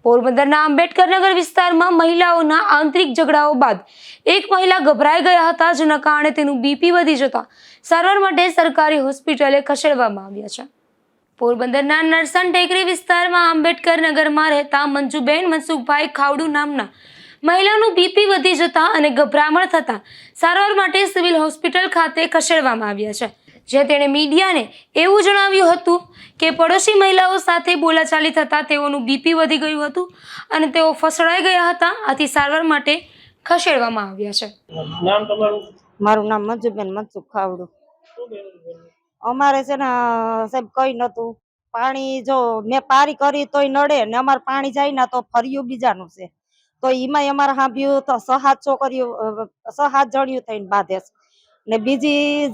પોરબંદરના આંબેડકરનગર વિસ્તારમાં મહિલાઓના આંતરિક ઝઘડાઓ બાદ એક મહિલા ગભરાઈ ગયા હતા, જેના કારણે તેનું બીપી વધી જતા સારવાર માટે સરકારી હોસ્પિટલે ખસેડવામાં આવ્યા છે। પોરબંદરના નરસણ ટેકરી વિસ્તારમાં આંબેડકરનગરમાં રહેતા મંજુબેન મનસુખભાઈ ખાવડુ નામના મહિલાનું બીપી વધી જતા અને ગભરામણ થતા સારવાર માટે સિવિલ હોસ્પિટલ ખાતે ખસેડવામાં આવ્યા છે, જ્યાં તેણે મીડિયાને એવું જણાવ્યું હતું કે પડોશી મહિલાઓ સાથે બોલાચાલી થતા તેઓનું બીપી વધી ગયું હતું અને તેઓ ફસડાઈ ગયા હતા, આથી સારવાર માટે ખસેડવામાં આવ્યા છે। નામ તમારું? મારું નામ મંજુબેન મનસુખ ખાવડુ। અમારે છે ને સાહેબ કઈ નતું પાણી, જો મેં પારી કરી તોય નડે ને અમારે પાણી જાય ને તો ફર્યું બીજાનું છે, તો એમાં અમારે સાંભળ્યું તો 6-7 છોકરીઓ 6-7 જણિયું થઈને બાંધે ને બીજી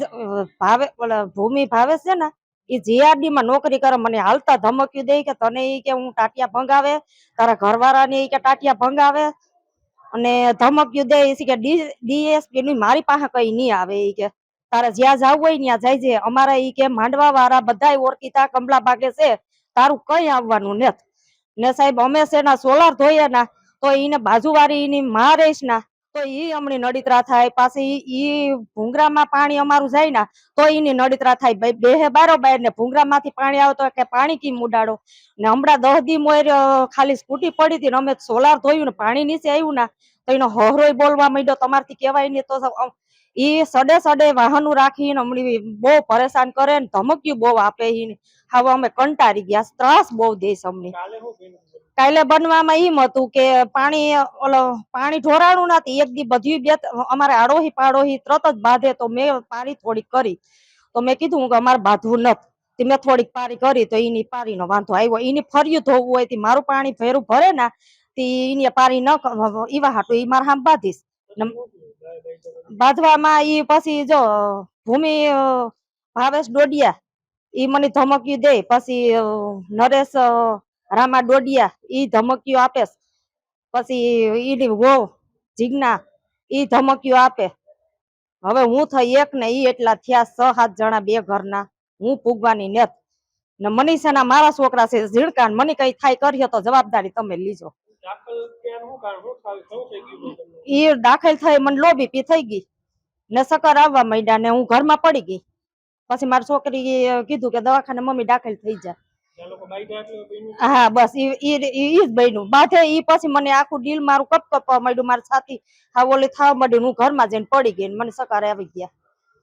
ભૂમિ ભાવેશ છે ને એ જીઆરડી માં નોકરી કરે, મને હાલતા ધમક્યું દે કે તને ઈ કે હું ટાટિયા ભંગાવે, તારા ઘરવાળાને ઈ કે ટાટિયા ભંગાવે અને ધમક્યું દે કે ડીએસપી ની મારી પાસે કઈ નહીં આવે, ઈ કે તારે જ્યાં જવું હોય ત્યાં જાય છે, અમારા ઈ કે માંડવા વાળા બધા ઓળખીતા કમલા ભાગે છે, તારું કઈ આવવાનું નથી ને સાહેબ। અમે છે ને સોલાર ધોઈએ ના તો એને બાજુવાળી એની માં રહીશ ના તો ઈ અમની નડીતરા થાય, પાછી ઈ ભૂંગરામાં પાણી અમારું જાય ને તો એની નડીતરા થાય, બેહે બારોબાર ને ભૂંગરામાંથી પાણી આવે તો કે પાણી કેમ ઉડાડો ને હમણાં 10 દી મોર ખાલી સ્કૂટી પડી હતી ને અમે સોલાર ધોયું ને પાણી નીચે આવ્યું ને તો એનો હોહરોય બોલવા માંડ્યો, તમારથી કહેવાય નહીં, તો ઈ સડે વાહનો રાખીને હમણી બહુ પરેશાન કરે ને ધમક્યું બહુ આપે, હવે અમે કંટાળી ગયા, ત્રાસ બહુ દેશ અમને। કાલે બનવામાં એમ હતું કે પાણી ઢોરાણું નથી, એક દી બધી અમારે આડોહી પાડોહી તરત જ બાંધે, તો મેં પારી થોડીક કરી, તો મેં કીધું કે અમારે બાંધવું નથી, મેં થોડીક પારી કરી તો એની પારીનો વાંધો આવ્યો, એની ફર્યું ધોવું હોય થી મારું પાણી ભેરું ભરે ને એની પારી ન ઈવા હાટું ઈ મારે હામ બાંધીશ બાંધવામાં ઈ પછી જો ભૂમિ ભાવેશ ડોડિયા ઈ મને ધમક્યું દે, પછી નરેશ રામા ડોડિયા ઈ ધમકીઓ આપે, પછી ઈની વહુ જીજ્ઞા ઈ ધમકીઓ આપે। હવે હું થઈ એક ને ઈ એટલા થયા 6-7 જણા બે ઘરના, હું પૂગવાની નથી ને મનીષાના મારા છોકરા છે ઝીણકા, મને કઈ થાય કર્યો તો જવાબદારી તમે લીજો। ઈ દાખલ થઈ મને લો બીપી થઈ ગઈ ને સકર આવવા માંડ્યા ને હું ઘરમાં પડી ગઈ, પછી મારી છોકરી કીધું કે દવાખાને મમ્મી દાખલ થઈ જા, હા બસ ઈ જ બન્યું બાધે। ઈ પછી મને આખું ડીલ મારું કપકપવા માંડ્યું, મારી છાતી હા ઓલી થવા માંડી, હું ઘરમાં જઈને પડી ગઈ, મને સકાર આવી ગયા।